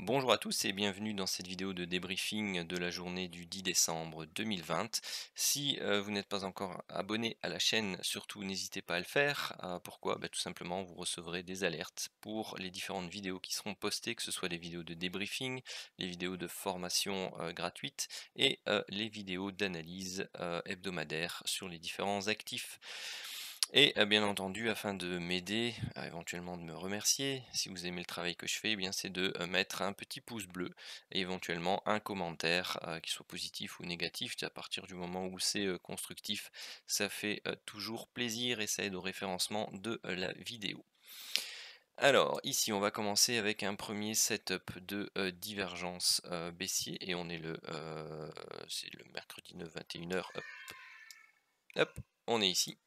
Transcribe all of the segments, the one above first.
Bonjour à tous et bienvenue dans cette vidéo de débriefing de la journée du 10 décembre 2020. Si vous n'êtes pas encore abonné à la chaîne, surtout n'hésitez pas à le faire. Pourquoi? Tout simplement, vous recevrez des alertes pour les différentes vidéos qui seront postées, que ce soit les vidéos de débriefing, les vidéos de formation gratuite et les vidéos d'analyse hebdomadaire sur les différents actifs. Et bien entendu, afin de m'aider, éventuellement de me remercier, si vous aimez le travail que je fais, eh bien c'est de mettre un petit pouce bleu et éventuellement un commentaire, qui soit positif ou négatif. À partir du moment où c'est constructif, ça fait toujours plaisir et ça aide au référencement de la vidéo. Alors, ici, on va commencer avec un premier setup de divergence baissier et c'est le mercredi 9, 21h. Hop, hop, on est ici.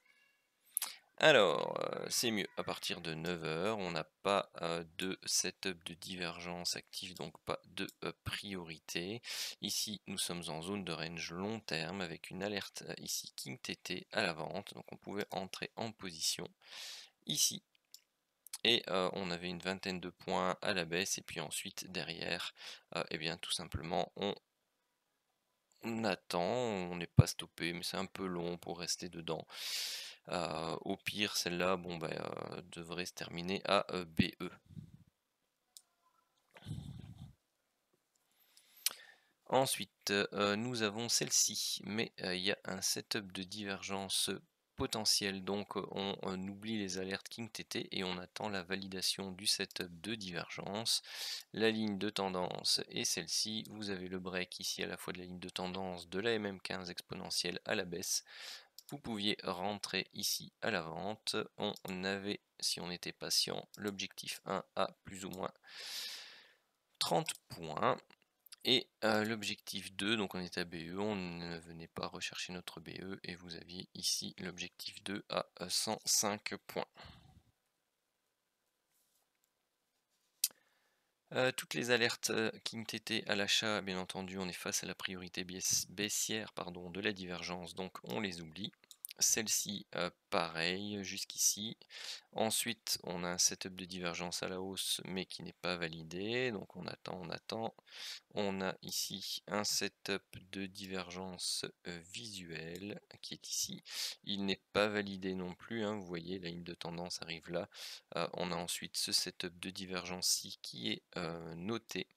Alors, c'est mieux. À partir de 9h, on n'a pas de setup de divergence active, donc pas de priorité. Ici, nous sommes en zone de range long terme avec une alerte ici King TT à la vente. Donc on pouvait entrer en position ici. Et on avait une vingtaine de points à la baisse. Et puis ensuite, derrière, eh bien tout simplement, on attend, on n'est pas stoppé, mais c'est un peu long pour rester dedans. Au pire, celle-là, devrait se terminer à BE. Ensuite, nous avons celle-ci, mais il y a un setup de divergence potentielle, donc on oublie les alertes King TT et on attend la validation du setup de divergence. La ligne de tendance est celle-ci. Vous avez le break ici à la fois de la ligne de tendance de la MM15 exponentielle à la baisse. Vous pouviez rentrer ici à la vente. On avait, si on était patient, l'objectif 1 à plus ou moins 30 points. Et l'objectif 2, donc on est à BE, on ne venait pas rechercher notre BE et vous aviez ici l'objectif 2 à 105 points. Toutes les alertes King TT à l'achat, bien entendu, on est face à la priorité baissière de la divergence, donc on les oublie. Celle-ci, pareil, jusqu'ici. Ensuite, on a un setup de divergence à la hausse, mais qui n'est pas validé. Donc on attend, on attend. On a ici un setup de divergence visuelle qui est ici. Il n'est pas validé non plus, hein. Vous voyez, la ligne de tendance arrive là. On a ensuite ce setup de divergence-ci qui est noté.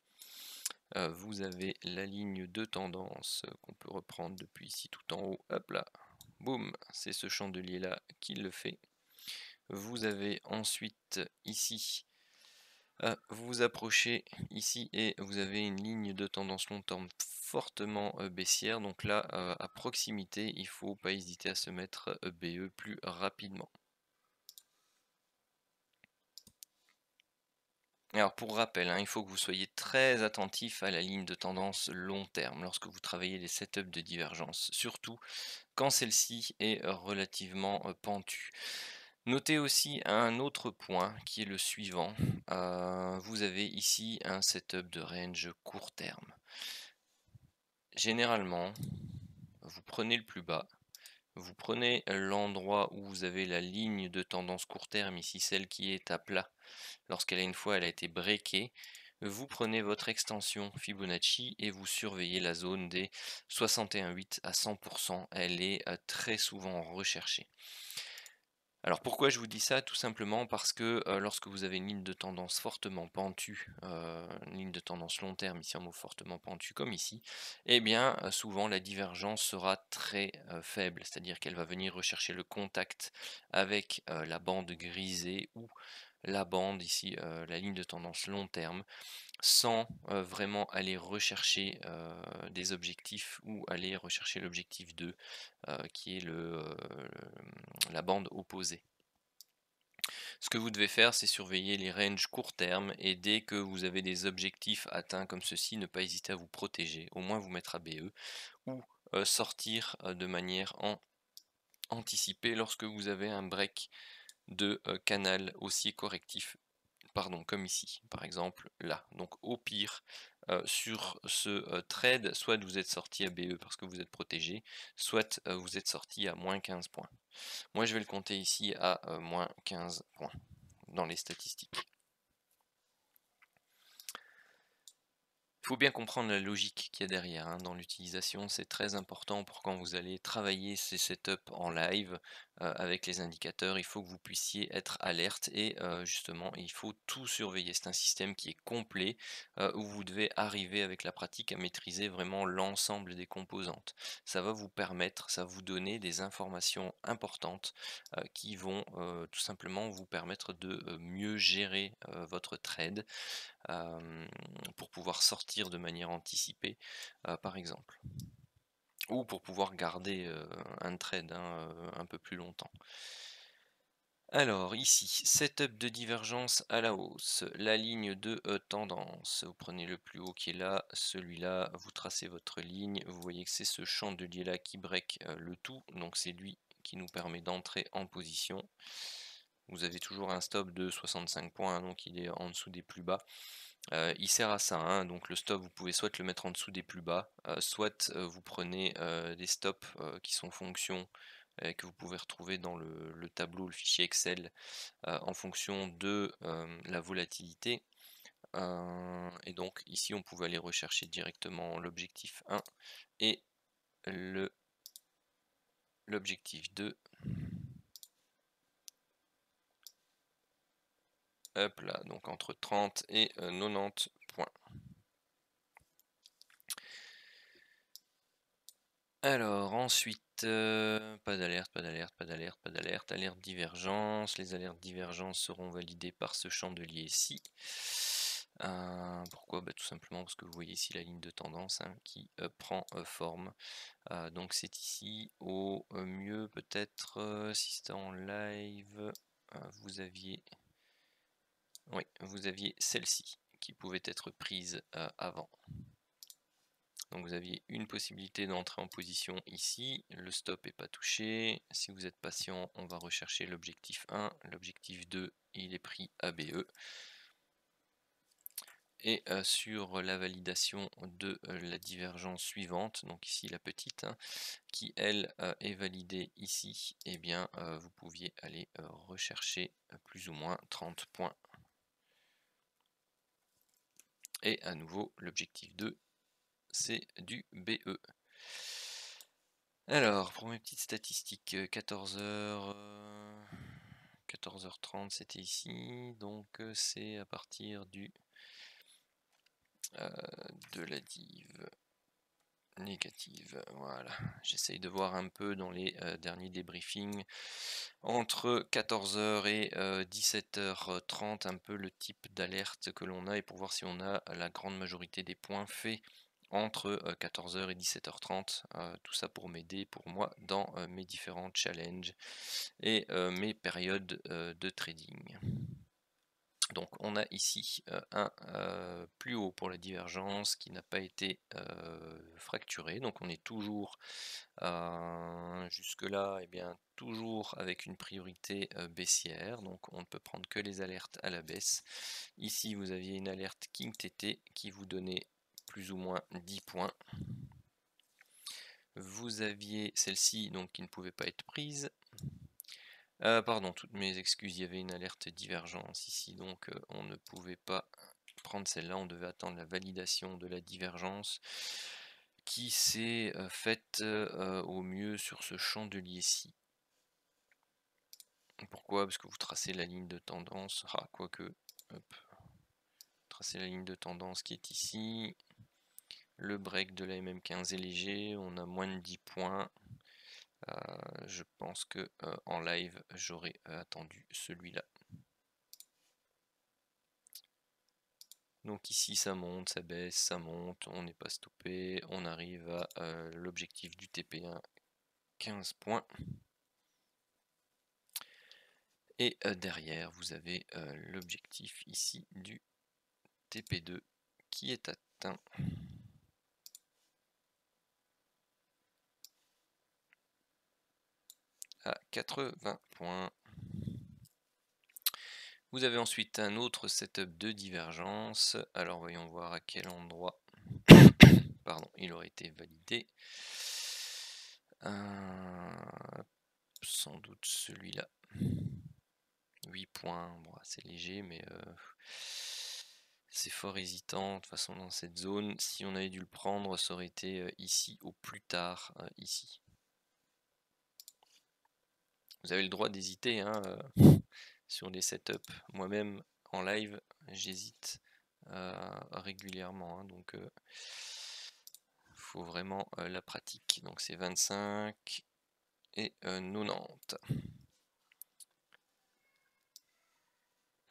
Vous avez la ligne de tendance qu'on peut reprendre depuis ici tout en haut. Hop là, boum, c'est ce chandelier là qui le fait. Vous avez ensuite ici, vous vous approchez ici et vous avez une ligne de tendance long terme fortement baissière. Donc là, à proximité, il ne faut pas hésiter à se mettre BE plus rapidement. Alors pour rappel, hein, il faut que vous soyez très attentif à la ligne de tendance long terme lorsque vous travaillez les setups de divergence, surtout quand celle-ci est relativement pentue. Notez aussi un autre point qui est le suivant. Vous avez ici un setup de range court terme. Généralement, vous prenez le plus bas, vous prenez l'endroit où vous avez la ligne de tendance court terme, ici celle qui est à plat, lorsqu'elle a une fois elle a été breakée, vous prenez votre extension Fibonacci et vous surveillez la zone des 61,8 à 100%. Elle est très souvent recherchée. Alors pourquoi je vous dis ça? Tout simplement parce que lorsque vous avez une ligne de tendance fortement pentue, une ligne de tendance long terme, ici en mot fortement pentue comme ici, eh bien souvent la divergence sera très faible, c'est-à-dire qu'elle va venir rechercher le contact avec la bande grisée ou la bande ici, la ligne de tendance long terme, sans vraiment aller rechercher des objectifs ou aller rechercher l'objectif 2 qui est la bande opposée. Ce que vous devez faire, c'est surveiller les ranges court terme et dès que vous avez des objectifs atteints comme ceci, ne pas hésiter à vous protéger, au moins vous mettre à BE ou sortir de manière anticipée lorsque vous avez un break de canal haussier correctif, comme ici, par exemple là. Donc au pire, sur ce trade, soit vous êtes sorti à BE parce que vous êtes protégé, soit vous êtes sorti à moins 15 points. Moi je vais le compter ici à moins 15 points dans les statistiques. Faut bien comprendre la logique qu'il y a derrière, hein, dans l'utilisation. C'est très important pour quand vous allez travailler ces setups en live, avec les indicateurs. Il faut que vous puissiez être alerte et justement, il faut tout surveiller. C'est un système qui est complet, où vous devez arriver avec la pratique à maîtriser vraiment l'ensemble des composantes. Ça va vous permettre, ça va vous donner des informations importantes, qui vont, tout simplement vous permettre de, mieux gérer, votre trade, hem, pour pouvoir sortir de manière anticipée, par exemple. Ou pour pouvoir garder, un trade, hein, un peu plus longtemps. Alors ici, setup de divergence à la hausse, la ligne de, tendance. Vous prenez le plus haut qui est là, celui-là, vous tracez votre ligne. Vous voyez que c'est ce chandelier-là qui break, le tout, donc c'est lui qui nous permet d'entrer en position. Vous avez toujours un stop de 65 points, hein, donc il est en dessous des plus bas. Il sert à ça, hein, donc le stop, vous pouvez soit le mettre en dessous des plus bas, soit, vous prenez, des stops, qui sont fonction, que vous pouvez retrouver dans le tableau, le fichier Excel, en fonction de, la volatilité. Et donc ici, on pouvait aller rechercher directement l'objectif 1 et le l'objectif 2. Hop là, donc entre 30 et 90 points. Alors ensuite, pas d'alerte, pas d'alerte, pas d'alerte, pas d'alerte, alerte divergence. Les alertes divergence seront validées par ce chandelier-ci. Pourquoi? Bah, tout simplement parce que vous voyez ici la ligne de tendance, hein, qui prend forme. Donc c'est ici. Au mieux peut-être, si c'était en live, vous aviez, oui, vous aviez celle-ci qui pouvait être prise avant. Donc vous aviez une possibilité d'entrer en position ici, le stop n'est pas touché. Si vous êtes patient, on va rechercher l'objectif 1, l'objectif 2, il est pris ABE. Et sur la validation de la divergence suivante, donc ici la petite, hein, qui elle est validée ici, et bien vous pouviez aller rechercher plus ou moins 30 points. Et à nouveau, l'objectif 2, c'est du BE. Alors, pour mes petites statistiques, 14h, 14h30 c'était ici, donc c'est à partir de la div négative, voilà. J'essaye de voir un peu dans les derniers débriefings, entre 14h et 17h30, un peu le type d'alerte que l'on a, et pour voir si on a la grande majorité des points faits entre 14h et 17h30, tout ça pour m'aider, pour moi, dans mes différents challenges et mes périodes de trading. Donc on a ici un plus haut pour la divergence qui n'a pas été fracturé, donc on est toujours jusque là, et bien toujours avec une priorité baissière, donc on ne peut prendre que les alertes à la baisse. Ici vous aviez une alerte King TT qui vous donnait plus ou moins 10 points. Vous aviez celle-ci donc qui ne pouvait pas être prise. Pardon, toutes mes excuses, il y avait une alerte divergence ici, donc on ne pouvait pas prendre celle-là, on devait attendre la validation de la divergence qui s'est faite au mieux sur ce chandelier-ci. Pourquoi? Parce que vous tracez la ligne de tendance, quoique, hop, tracez la ligne de tendance qui est ici, le break de la MM15 est léger, on a moins de 10 points. Je pense que en live j'aurais attendu celui-là. Donc ici ça monte, ça baisse, ça monte, on n'est pas stoppé, on arrive à l'objectif du TP1, 15 points. Et derrière vous avez l'objectif ici du TP2 qui est atteint à 80 points. Vous avez ensuite un autre setup de divergence. Alors voyons voir à quel endroit pardon, il aurait été validé. Sans doute celui-là. 8 points, bon, c'est léger, mais C'est fort hésitant, de toute façon dans cette zone, si on avait dû le prendre, ça aurait été ici au plus tard, ici. Vous avez le droit d'hésiter hein, sur les setups. Moi-même, en live, j'hésite régulièrement, hein, donc faut vraiment la pratique. Donc c'est 25 et 90.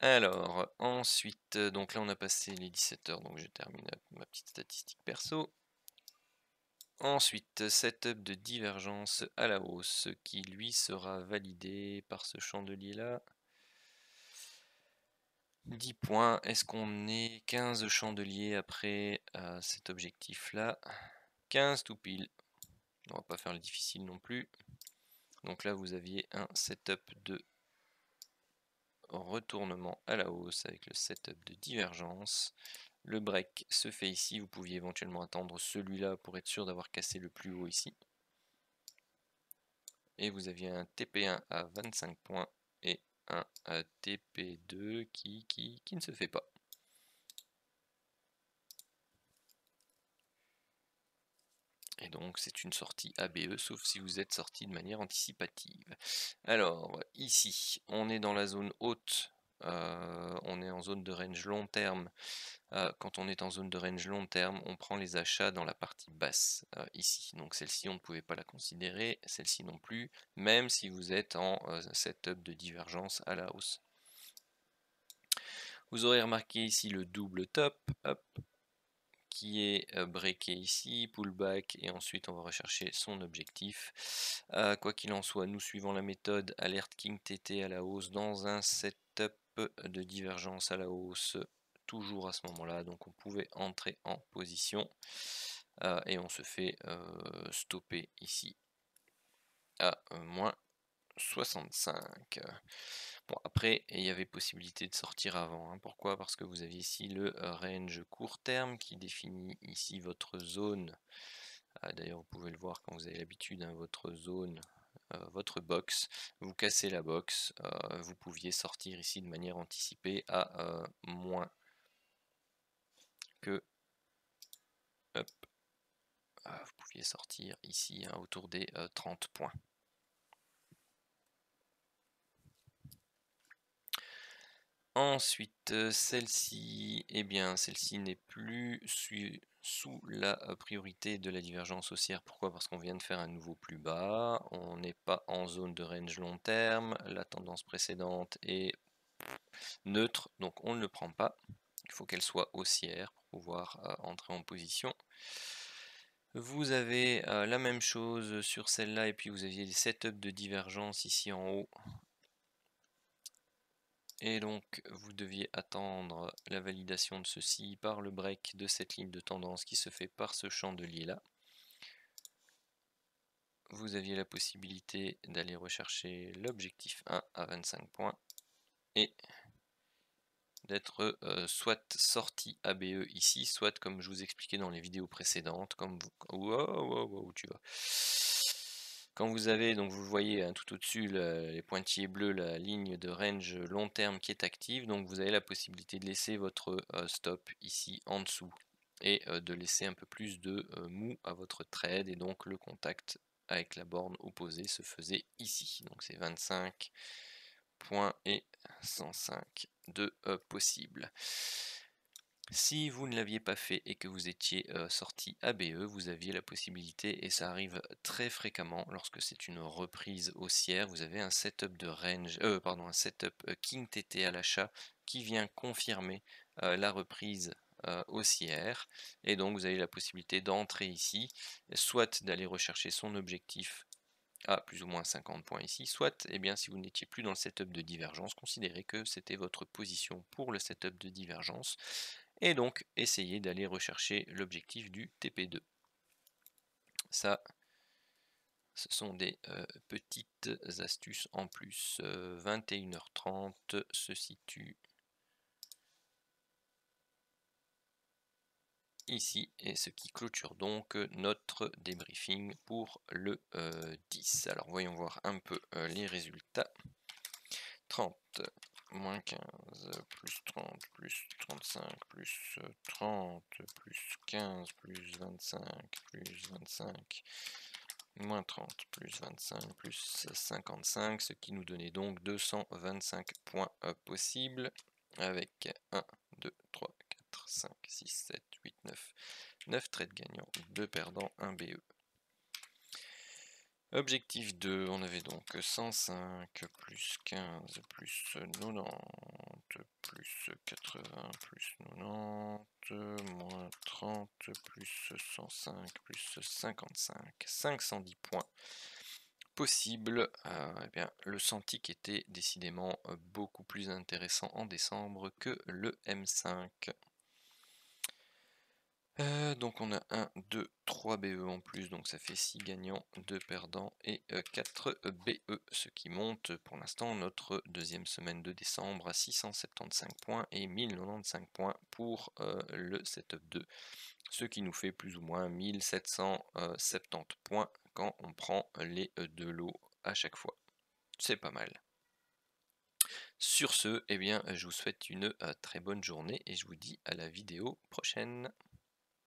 Alors, ensuite, donc là on a passé les 17 heures, donc je termine ma petite statistique perso. Ensuite, setup de divergence à la hausse qui lui sera validé par ce chandelier là. 10 points. Est-ce qu'on est 15 chandeliers après cet objectif là? 15 tout pile. On va pas faire le difficile non plus. Donc là vous aviez un setup de retournement à la hausse avec le setup de divergence. Le break se fait ici, vous pouviez éventuellement attendre celui-là pour être sûr d'avoir cassé le plus haut ici. Et vous aviez un TP1 à 25 points et un TP2 qui ne se fait pas. Et donc c'est une sortie ABE, sauf si vous êtes sorti de manière anticipative. Alors ici, on est dans la zone haute, on est en zone de range long terme. Quand on est en zone de range long terme, on prend les achats dans la partie basse, ici. Donc celle-ci, on ne pouvait pas la considérer, celle-ci non plus, même si vous êtes en setup de divergence à la hausse. Vous aurez remarqué ici le double top, hop, qui est breaké ici, pullback, et ensuite on va rechercher son objectif. Quoi qu'il en soit, nous suivons la méthode alerte King TT à la hausse dans un setup de divergence à la hausse, toujours à ce moment-là, donc on pouvait entrer en position et on se fait stopper ici à moins 65. Bon, après, il y avait possibilité de sortir avant. Hein. Pourquoi? Parce que vous aviez ici le range court terme qui définit ici votre zone. D'ailleurs, vous pouvez le voir quand vous avez l'habitude, hein, votre zone, votre box. Vous cassez la box, vous pouviez sortir ici de manière anticipée à moins que... Hop, vous pouviez sortir ici hein, autour des 30 points. Ensuite, celle-ci, eh bien, celle-ci n'est plus sous la priorité de la divergence haussière. Pourquoi? Parce qu'on vient de faire un nouveau plus bas, on n'est pas en zone de range long terme, la tendance précédente est neutre, donc on ne le prend pas. Il faut qu'elle soit haussière pour pouvoir entrer en position. Vous avez la même chose sur celle-là, et puis vous aviez des setups de divergence ici en haut. Et donc vous deviez attendre la validation de ceci par le break de cette ligne de tendance qui se fait par ce chandelier là. Vous aviez la possibilité d'aller rechercher l'objectif 1 à 25 points et d'être soit sorti ABE ici, soit comme je vous expliquais dans les vidéos précédentes, comme vous... Wow, tu vas. Quand vous avez, donc vous voyez hein, tout au-dessus les pointillés bleus, la ligne de range long terme qui est active, donc vous avez la possibilité de laisser votre stop ici en dessous et de laisser un peu plus de mou à votre trade, et donc le contact avec la borne opposée se faisait ici. Donc c'est 25 points et 105 de possible. Si vous ne l'aviez pas fait et que vous étiez sorti ABE, vous aviez la possibilité, et ça arrive très fréquemment lorsque c'est une reprise haussière, vous avez un setup de range, un setup King TT à l'achat qui vient confirmer la reprise haussière, et donc vous avez la possibilité d'entrer ici, soit d'aller rechercher son objectif à plus ou moins 50 points ici, soit eh bien, si vous n'étiez plus dans le setup de divergence, considérez que c'était votre position pour le setup de divergence, et donc essayez d'aller rechercher l'objectif du TP2. Ça, ce sont des petites astuces en plus. 21h30 se situe ici, et ce qui clôture donc notre débriefing pour le 10. Alors voyons voir un peu les résultats. 30, moins 15, plus 30, plus 35, plus 30, plus 15, plus 25, plus 25, moins 30, plus 25, plus 55, ce qui nous donnait donc 225 points possibles, avec 1, 2, 3, 4, 5, 6, 7, 8, 9, 9 trades gagnants, 2 perdants, 1 BE. Objectif 2, on avait donc 105, plus 15, plus 90, plus 80, plus 90, moins 30, plus 105, plus 55, 510 points possibles. Eh bien, le Santic était décidément beaucoup plus intéressant en décembre que le M5. Donc on a 1, 2, 3 BE en plus, donc ça fait 6 gagnants, 2 perdants et 4 BE, ce qui monte pour l'instant notre deuxième semaine de décembre à 675 points et 1095 points pour le setup 2, ce qui nous fait plus ou moins 1770 points quand on prend les deux lots à chaque fois. C'est pas mal. Sur ce, eh bien, je vous souhaite une très bonne journée et je vous dis à la vidéo prochaine.